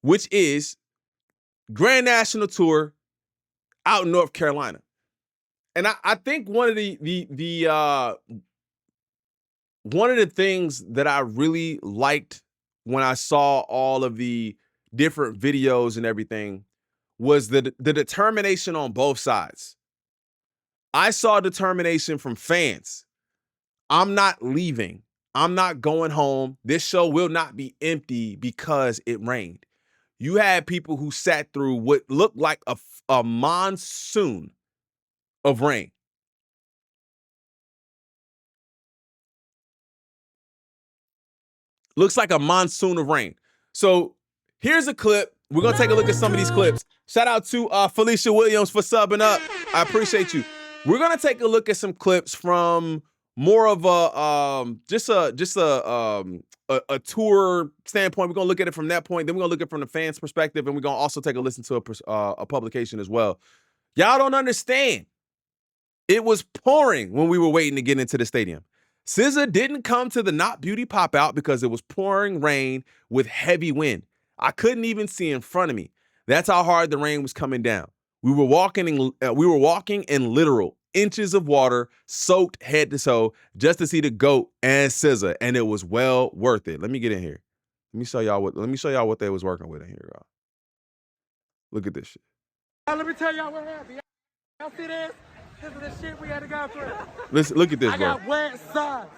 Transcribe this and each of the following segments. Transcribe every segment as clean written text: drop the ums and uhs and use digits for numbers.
which is Grand National Tour out in North Carolina. And I think one of the things that I really liked when I saw all of the different videos and everything was the determination on both sides. I saw determination from fans. I'm not leaving. I'm not going home. This show will not be empty because it rained. You had people who sat through what looked like a monsoon of rain. Looks like a monsoon of rain. So here's a clip. We're going to take a look at some of these clips. Shout out to Felicia Williams for subbing up. I appreciate you. We're going to take a look at some clips from more of a tour standpoint. We're going to look at it from that point. Then we're going to look at it from the fans' perspective, and we're going to also take a listen to a publication as well. Y'all don't understand. It was pouring when we were waiting to get into the stadium. SZA didn't come to the Not Beauty pop-out because it was pouring rain with heavy wind. I couldn't even see in front of me. That's how hard the rain was coming down. We were walking in literal inches of water, soaked head to toe, just to see the GOAT and SZA, and it was well worth it. Let me get in here. Let me show y'all what they was working with in here, y'all. Look at this shit. Let me tell y'all what happened. Y'all see this? This is the shit we had to go through. Listen, look at this, bro. I got wet socks.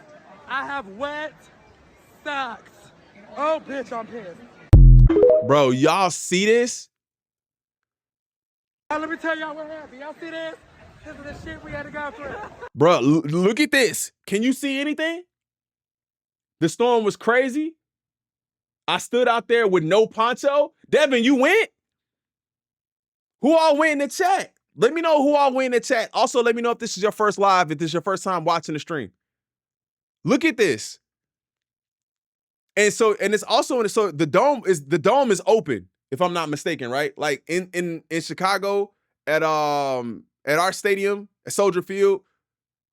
I have wet socks. Oh, bitch, I'm pissed. Bro, y'all see this? Let me tell y'all what happened. Y'all see this? This is the shit we had to go through. Bro, look at this. Can you see anything? The storm was crazy. I stood out there with no poncho. Devin, you went? Who all went in the chat? Let me know who all went in the chat. Also, let me know if this is your first live, if this is your first time watching the stream. Look at this. And it's also the dome is open, if I'm not mistaken, right? Like in Chicago at our stadium at Soldier Field,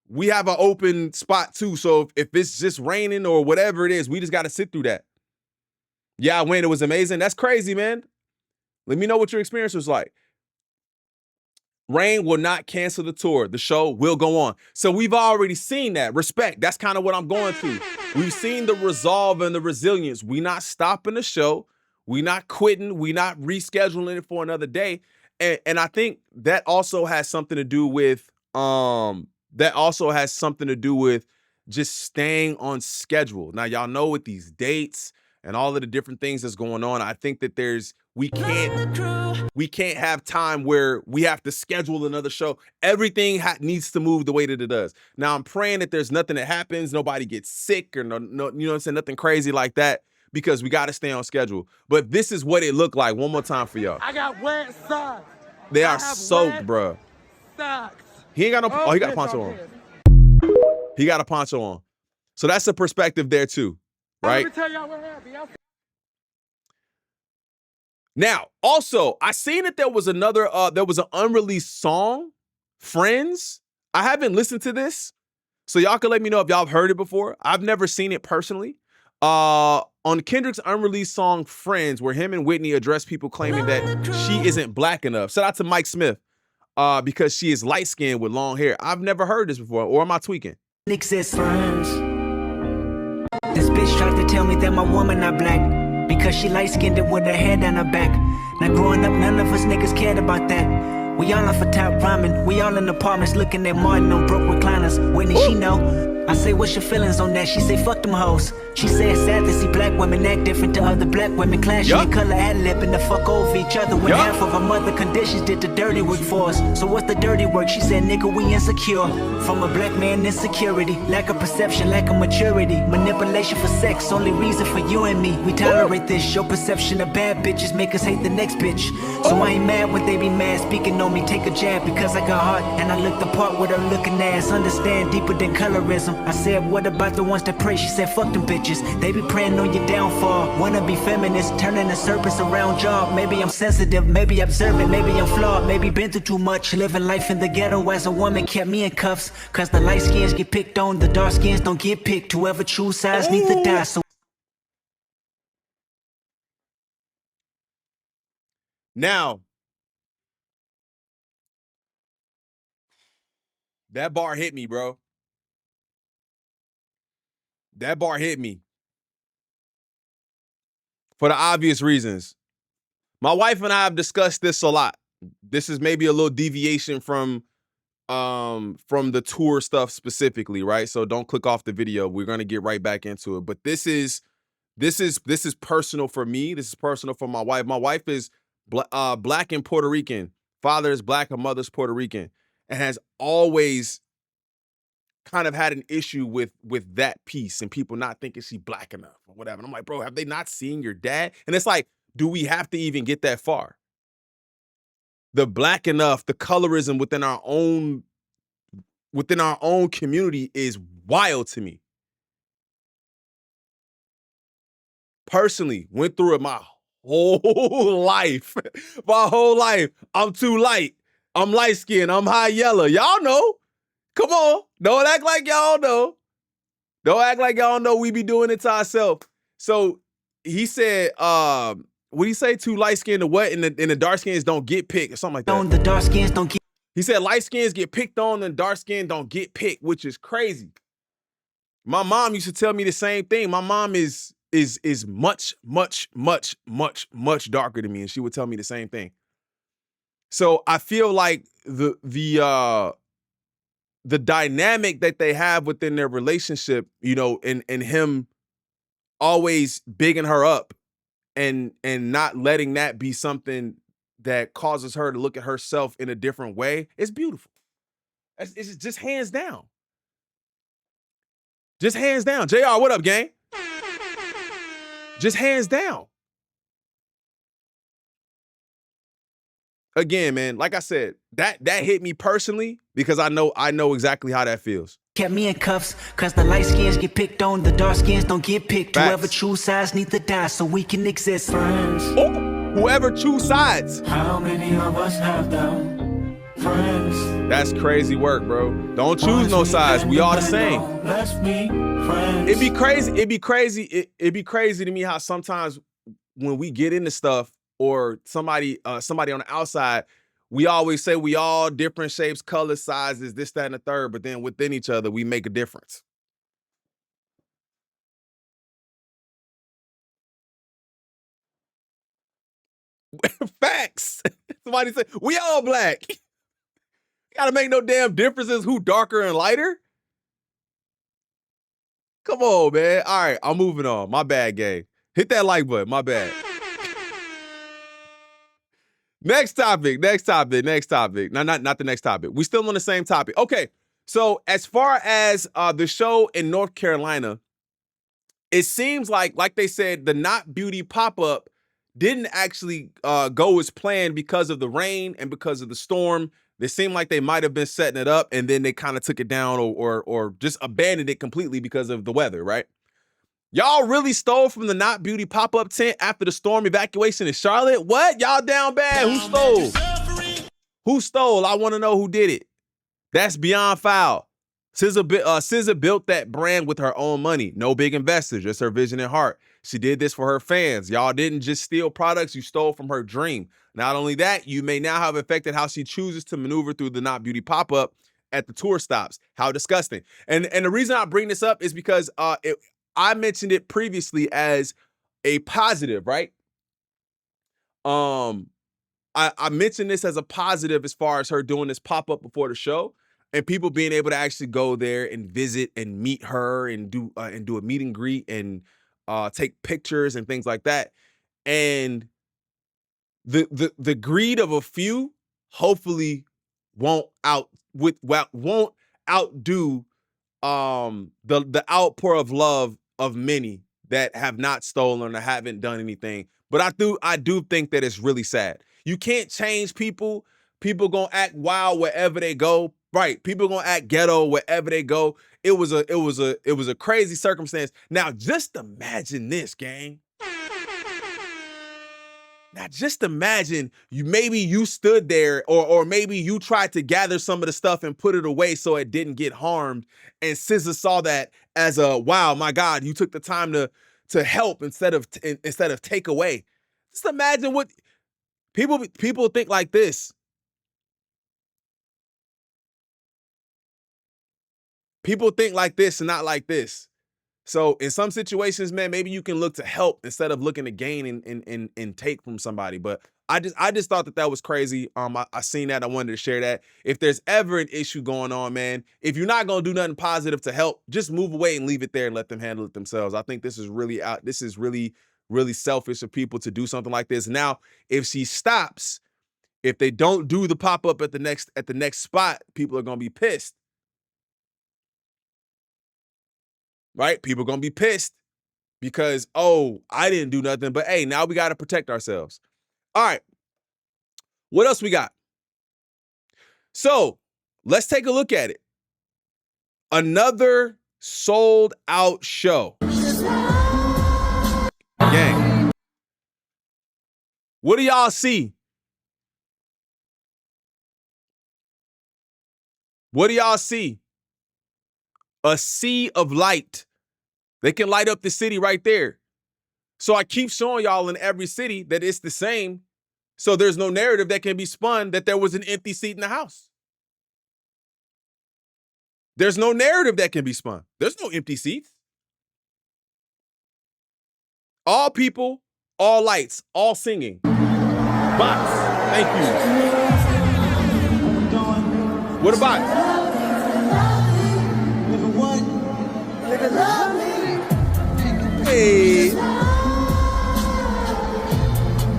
we have an open spot too. So if it's just raining or whatever it is, we just got to sit through that. Yeah, I went. It was amazing. That's crazy, man. Let me know what your experience was like. Rain will not cancel the tour. The show will go on. So we've already seen that. Respect. That's kind of what I'm going to. We've seen the resolve and the resilience. We not stopping the show. We not quitting. We not rescheduling it for another day. And I think that also has something to do with just staying on schedule. Now, y'all know with these dates and all of the different things that's going on, I think that we can't have time where we have to schedule another show. Everything needs to move the way that it does. Now, I'm praying that there's nothing that happens, nobody gets sick or no, you know what I'm saying, nothing crazy like that, because we got to stay on schedule. But this is what it looked like. One more time for y'all. I got wet socks. They are soaked, bro. Socks. He ain't got no. Oh, he got a poncho on. He got a poncho on. So that's a perspective there too, right? Let me tell y'all what happened. Y'all Now, also, I seen that there was an unreleased song, Friends. I haven't listened to this, so y'all can let me know if y'all have heard it before. I've never seen it personally. On Kendrick's unreleased song, Friends, where him and Whitney address people claiming that she isn't black enough. Shout out to Mike Smith, because she is light-skinned with long hair. I've never heard this before, or am I tweaking? Exists friends. This bitch tried to tell me that my woman not black because she light-skinned and with her hair down her back. Now growing up, none of us niggas cared about that. We all off for top rhyming. We all in apartments looking at Martin on broke recliners. Whitney, she know. I say, what's your feelings on that? She say, fuck them hoes. She say it's sad to see black women act different to other black women. Clashing color ad-lib and the fuck over each other. When half of our mother conditions did the dirty work for us. So what's the dirty work? She said, nigga, we insecure. From a black man, insecurity. Lack of perception, lack of maturity. Manipulation for sex, only reason for you and me. We tolerate this. Your perception of bad bitches make us hate the next bitch. So I ain't mad when they be mad. Speaking on me, take a jab because I got heart. And I look the part with her looking ass. Understand deeper than colorism. I said, what about the ones that pray? She said, fuck them bitches. They be praying on your downfall. Wanna be feminist, turning the serpents around y'all. Maybe I'm sensitive, maybe observant, maybe I'm flawed. Maybe been through too much. Living life in the ghetto as a woman kept me in cuffs. Cause the light skins get picked on, the dark skins don't get picked. Whoever choose sides need to die. So Now, that bar hit me, bro. That bar hit me. For the obvious reasons. My wife and I have discussed this a lot. This is maybe a little deviation from the tour stuff specifically, right? So don't click off the video. We're gonna get right back into it. But this is personal for me. This is personal for my wife. My wife is black and Puerto Rican. Father is black, her mother's Puerto Rican, and has always kind of had an issue with that piece and people not thinking she black enough or whatever. And I'm like, bro, have they not seen your dad? And it's like, do we have to even get that far? The black enough, the colorism within our own community is wild to me. Personally, went through it my whole life. My whole life. I'm too light. I'm light skinned. I'm high yellow. Y'all know. Come on. Don't act like y'all know. Don't act like y'all know we be doing it to ourselves. So he said, what do you say? Too light skinned to what? And the dark skins don't get picked or something like that. The dark skins don't get. He said light skins get picked on and dark skin don't get picked, which is crazy. My mom used to tell me the same thing. My mom is much, much, much, much, much darker than me, and she would tell me the same thing. So I feel like the dynamic that they have within their relationship, you know, and him always bigging her up and not letting that be something that causes her to look at herself in a different way, is beautiful. It's just hands down. Just hands down. JR, what up, gang? Just hands down. Again, man, like I said, that hit me personally because I know exactly how that feels. Kept me in cuffs, cause the light skins get picked on, the dark skins don't get picked. Facts. Whoever choose sides need to die so we can exist. Friends. Oh, whoever choose sides. How many of us have them? Friends. That's crazy work, bro. Don't choose no sides. We all the same. Let's be friends. It'd be crazy to me how sometimes when we get into stuff or somebody on the outside, we always say we all different shapes, colors, sizes, this, that, and the third, but then within each other, we make a difference. Facts. Somebody said, we all black. Gotta make no damn differences who darker and lighter. Come on, man. All right, I'm moving on. My bad, gang. Hit that like button. My bad. Next topic. No, not the next topic. We still on the same topic. Okay, so as far as the show in North Carolina, it seems like they said, the Not Beauty pop-up didn't actually go as planned because of the rain and because of the storm. It seemed like they might have been setting it up and then they kind of took it down or just abandoned it completely because of the weather, right? Y'all really stole from the Not Beauty pop-up tent after the storm evacuation in Charlotte? What? Y'all down bad? Who stole? Who stole? I want to know who did it. That's beyond foul. SZA built that brand with her own money. No big investors, just her vision and heart. She did this for her fans. Y'all didn't just steal products, you stole from her dream. Not only that, you may now have affected how she chooses to maneuver through the Not Beauty pop-up at the tour stops. How disgusting. And the reason I bring this up is because I mentioned it previously as a positive, right? I mentioned this as a positive as far as her doing this pop-up before the show and people being able to actually go there and visit and meet her and do a meet and greet and take pictures and things like that. And the greed of a few hopefully won't outdo the outpour of love of many that have not stolen or haven't done anything. But I do think that it's really sad. You can't change people. People gonna act wild wherever they go. Right. People gonna act ghetto wherever they go. It was a crazy circumstance. Now just imagine this, gang. Now just imagine you stood there or maybe you tried to gather some of the stuff and put it away so it didn't get harmed. And SZA saw that as a, wow, my God, you took the time to help instead of take away. Just imagine People think like this. People think like this and not like this. So in some situations, man, maybe you can look to help instead of looking to gain and take from somebody. But I just thought that was crazy. I seen that. I wanted to share that. If there's ever an issue going on, man, if you're not gonna do nothing positive to help, just move away and leave it there and let them handle it themselves. I think this is really really selfish of people to do something like this. Now, if she stops, if they don't do the pop-up at the next spot, people are gonna be pissed. Right? People are gonna be pissed because, oh, I didn't do nothing, but hey, now we gotta protect ourselves. All right. What else we got? So let's take a look at it. Another sold out show. Gang. What do y'all see? What do y'all see? A sea of light. They can light up the city right there. So I keep showing y'all in every city that it's the same. So there's no narrative that can be spun that there was an empty seat in the house. There's no narrative that can be spun. There's no empty seats. All people, all lights, all singing. Bots, thank you. What about it? Hey.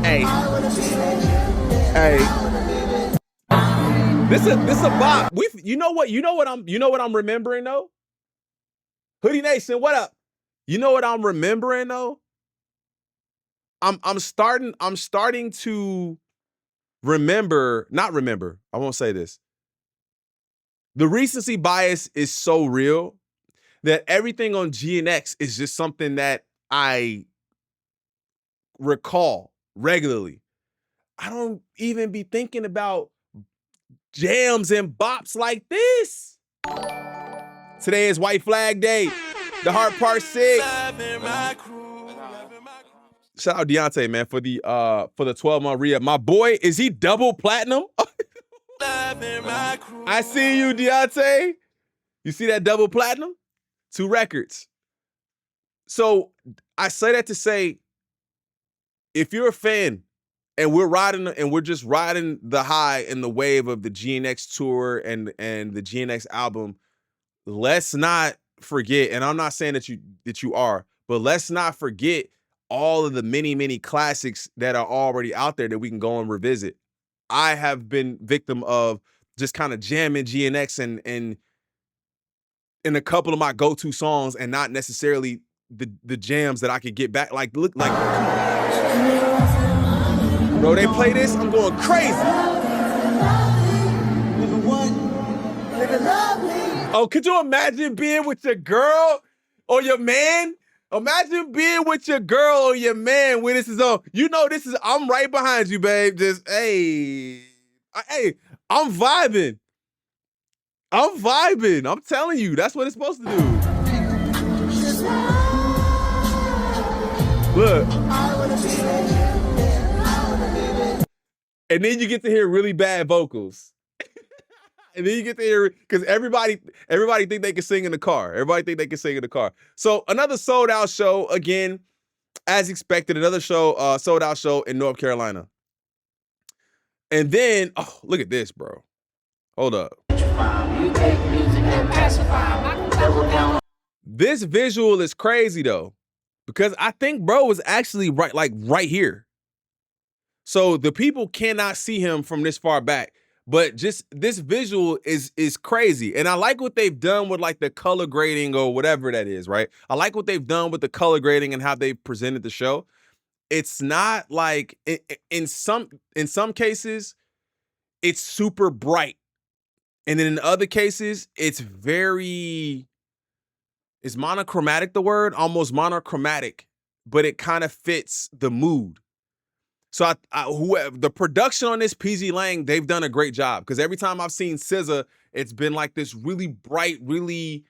Hey. Hey. This a bop. You know what I'm remembering though? Hoodie Nation, what up? You know what I'm remembering though? I'm starting to not remember. I won't say this. The recency bias is so real that everything on GNX is just something that I recall regularly. I don't even be thinking about jams and bops like this. Today is White Flag Day. The Heart Part 6. Shout out Deontay, man, for the 12-month re-up. My boy, is he double platinum? I see you, Deontay. You see that double platinum? 2 records. So I say that to say, if you're a fan and we're just riding the high and the wave of the GNX tour and the GNX album, let's not forget, and I'm not saying that you are, but let's not forget all of the many classics that are already out there that we can go and revisit. I have been victim of just kind of jamming GNX and in a couple of my go-to songs and not necessarily the jams that I could get back. Like, look, like, bro, they play this, I'm going crazy. Oh, could you imagine being with your girl or your man? Imagine being with your girl or your man when this is on. You know, I'm right behind you, babe. Just, hey, I'm vibing. I'm telling you, that's what it's supposed to do. Look. And then you get to hear really bad vocals. And then you get to hear, because everybody think they can sing in the car. So another sold out show, again, as expected, another show, sold out show in North Carolina. And then, oh, look at this, bro. Hold up. This visual is crazy though, because I think bro was actually right here. So the people cannot see him from this far back. But just this visual is crazy. And I like what they've done with like the color grading or whatever that is, right? I like what they've done with the color grading and how they presented the show. It's not like in some cases, it's super bright. And then in other cases, is monochromatic the word? Almost monochromatic, but it kind of fits the mood. So whoever the production on this, PG Lang, they've done a great job, because every time I've seen SZA, it's been like this really bright, really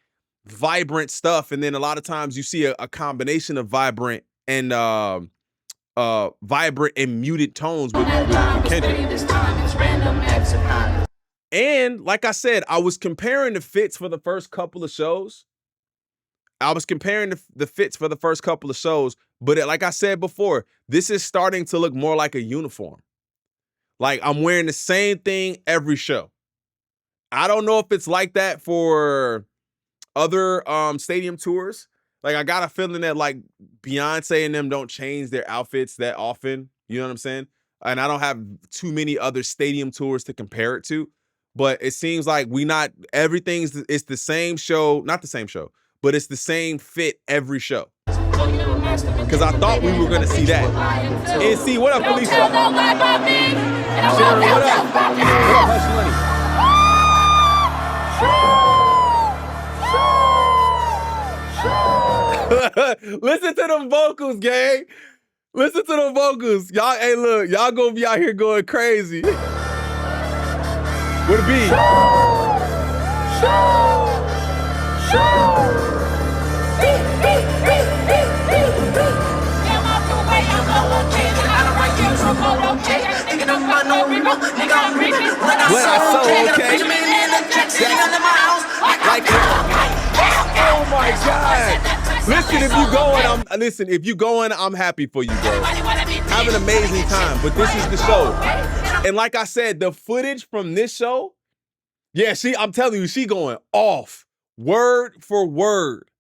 vibrant stuff. And then a lot of times you see a combination of vibrant and vibrant and muted tones with Kendrick. And like I said, I was comparing the fits for the first couple of shows. But like I said before, this is starting to look more like a uniform. Like I'm wearing the same thing every show. I don't know if it's like that for other stadium tours. Like I got a feeling that like Beyonce and them don't change their outfits that often. You know what I'm saying? And I don't have too many other stadium tours to compare it to. But it seems like it's the same show, not the same show, but it's the same fit every show. Because I thought we were going to see that. NC, what up, Felicia? Sharon, what up? What up, Hush Money? Listen to them vocals, gang. Listen to them vocals. Y'all, hey, look, y'all gonna be out here going crazy. What it be? Oh my God. Listen, if you going, I'm happy for you, bro. Have an amazing time, but this is the show. And like I said, the footage from this show, yeah, I'm telling you, she going off word for word.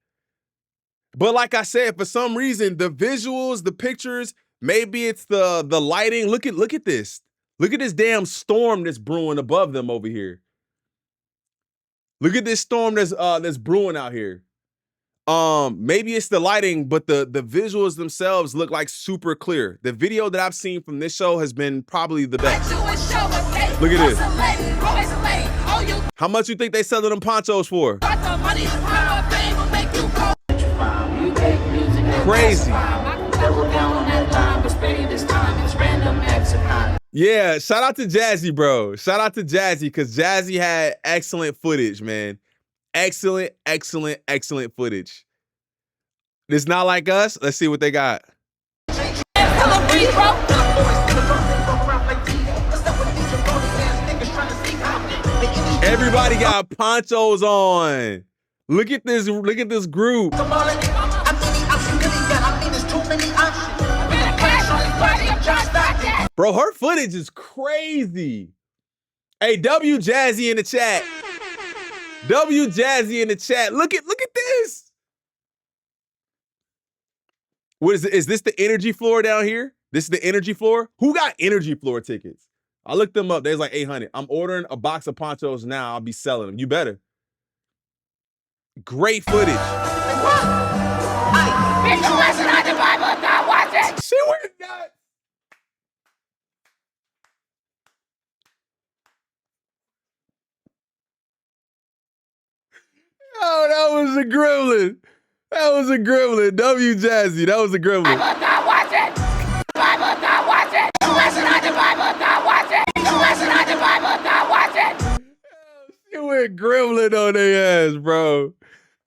But like I said, for some reason, the visuals, the pictures, maybe it's the lighting. Look at this. Look at this damn storm that's brewing above them over here. Look at this storm that's brewing out here. Maybe it's the lighting, but the visuals themselves look like super clear. The video that I've seen from this show has been probably the best. Look at this. How much you think they selling them ponchos for? Crazy. Yeah, shout out to Jazzy, bro. Shout out to Jazzy, because Jazzy had excellent footage, man. Excellent footage. It's not like us. Let's see what they got. Everybody got ponchos on. Look at this group. Bro, her footage is crazy. Hey, W Jazzy in the chat. W Jazzy in the chat. Look at this. What is it? Is this the energy floor down here? This is the energy floor? Who got energy floor tickets? I looked them up. There's like 800. I'm ordering a box of ponchos now. I'll be selling them. You better. Great footage. She went nuts. Oh, that was a gremlin. That was a gremlin. W Jazzy, that was a gremlin. I will not watch it. I will not watch it. You listen on the Bible, not watch it. You listen on the Bible, not watch it. She went gremlin on their ass, bro.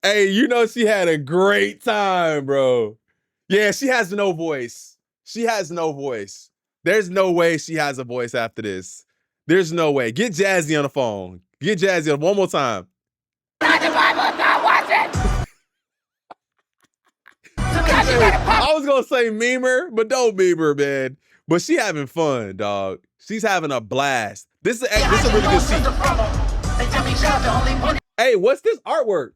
Hey, you know she had a great time, bro. Yeah, she has no voice. She has no voice. There's no way she has a voice after this. There's no way. Get Jazzy on the phone. Get Jazzy on one more time. I was gonna say memer, but don't memer, man. But she having fun, dog. She's having a blast. This is a really good scene. Hey, what's this artwork?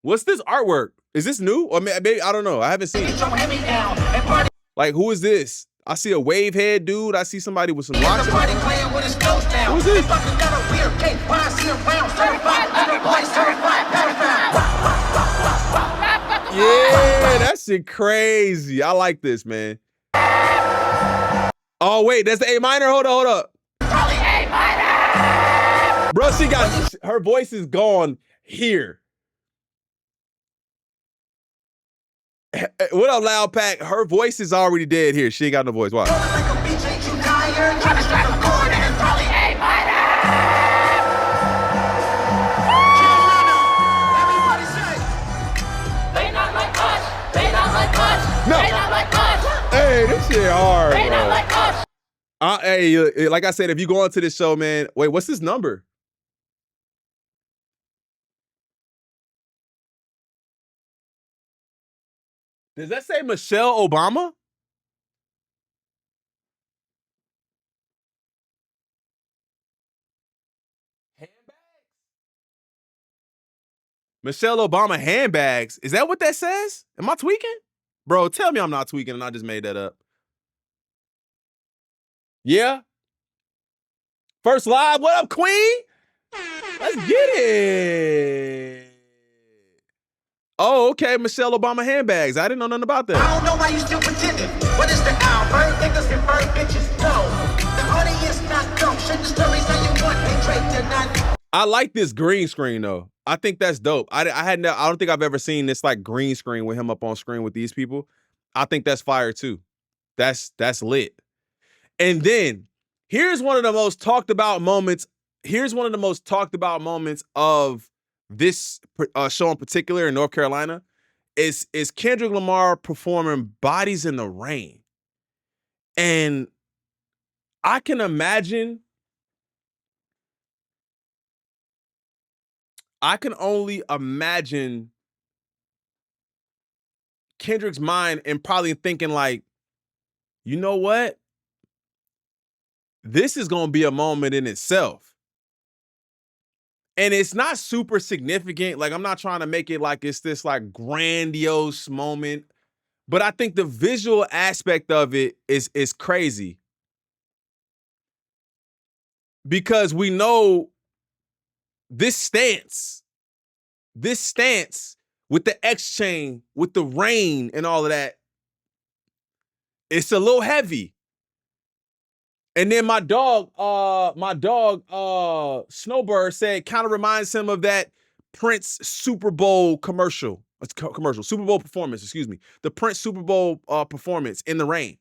What's this artwork? Is this new? Or maybe, I don't know. I haven't seen it. Like, who is this? I see a wave head dude. I see somebody with some locks. Who's this? Yeah, that shit crazy. I like this, man. Oh, wait, that's the A minor? Hold up. Bro, her voice is gone here. What up, Loud Pack? Her voice is already dead here. She ain't got no voice. Why? No. They not like us. Hey, this shit hard, They bro. not like us. Hey, like I said, if you go into this show, man, wait, what's his number? Does that say Michelle Obama? Michelle Obama handbags. Is that what that says? Am I tweaking? Bro, tell me I'm not tweaking and I just made that up. Yeah? First live, what up, Queen? Let's get it. Oh, okay, Michelle Obama handbags. I didn't know nothing about I that. don't know why you still pretending. What is the owl? Bird niggas and bird bitches? No. The audience not dumb. Shit, the stories how you want. They draped or not. I like this green screen though. I think that's dope. I don't think I've ever seen this like green screen with him up on screen with these people. I think that's fire too. That's lit. And then here's one of the most talked about moments. Here's one of the most talked about moments of this show in particular in North Carolina is Kendrick Lamar performing Bodies in the Rain. And I can only imagine Kendrick's mind and probably thinking like, you know what? This is going to be a moment in itself. And it's not super significant. Like, I'm not trying to make it like it's this like grandiose moment, but I think the visual aspect of it is crazy. Because we know this stance with the X chain, with the rain and all of that, it's a little heavy. And then my dog, Snowbird said kind of reminds him of that Prince Super Bowl commercial. Super Bowl performance, excuse me. The Prince Super Bowl performance in the rain.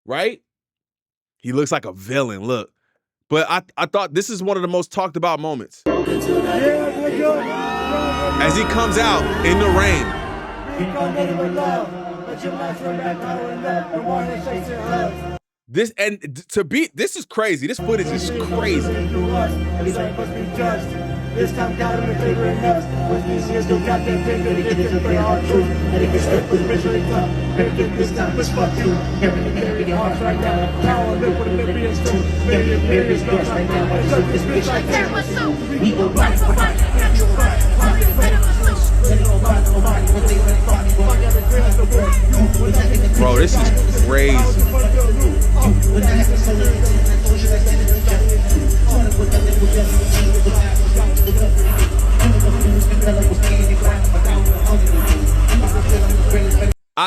Right? He looks like a villain, look. But I thought this is one of the most talked about moments. As he comes out in the rain. This is crazy. This footage is crazy. This time got him in favor of us. With these years, still got that finger to get this for our truth. And it gets stuck with visually tough. Make it this time, let's fuck you. Everything carry the hearts right now. Now I live with a million truth. Million girls right now. I suck this bitch like that. We go right for right. Natural right. Bro, this is crazy.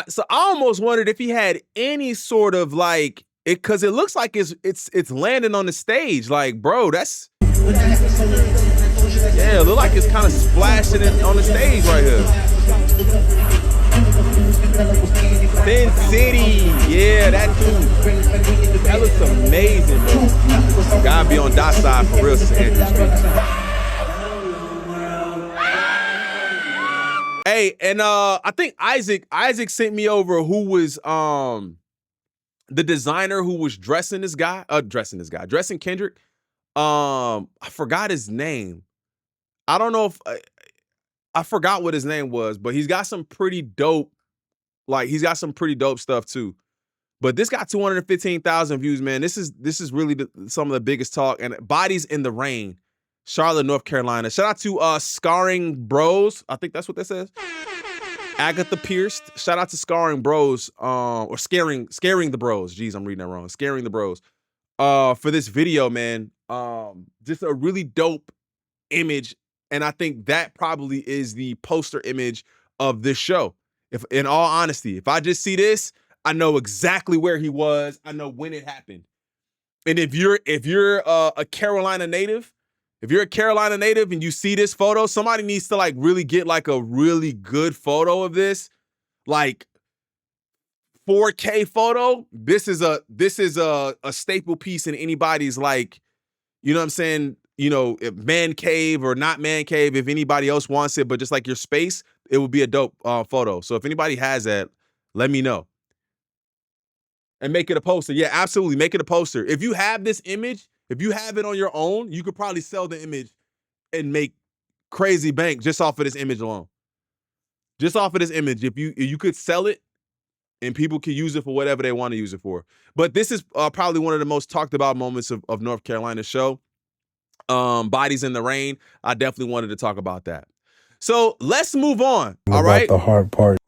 So I almost wondered if he had any sort of like it, because it looks like it's landing on the stage. Like, bro, that's yeah, it look like it's kind of splashing it on the stage right here. Sin City, yeah, that too. That looks amazing, bro. Gotta be on that side for real, Hey, and I think Isaac sent me over who was the designer who was dressing Kendrick. I forgot his name. I don't know if I forgot what his name was, but he's got some pretty dope stuff too. But this got 215,000 views, man. This is really some of the biggest talk. And Bodies in the Rain, Charlotte, North Carolina. Shout out to Scarring Bros. I think that's what that says. Agatha Pierce. Shout out to Scarring Bros. Or Scaring the Bros. Jeez, I'm reading that wrong. Scaring the Bros. For this video, man. Just a really dope image. And I think that probably is the poster image of this show. If, in all honesty, if I just see this, I know exactly where he was. I know when it happened. And if you're a Carolina native, and you see this photo, somebody needs to like really get like a really good photo of this, like 4K photo. This is a staple piece in anybody's like, you know what I'm saying? You know, if man cave or not man cave, if anybody else wants it, but just like your space, it would be a dope photo. So if anybody has that, let me know. And make it a poster. Yeah, absolutely. Make it a poster. If you have this image, if you have it on your own, you could probably sell the image and make crazy bank just off of this image alone. Just off of this image. If you could sell it and people can use it for whatever they want to use it for. But this is probably one of the most talked about moments of North Carolina's show. Bodies in the Rain. I definitely wanted to talk about that. So let's move on. All right. The hard part.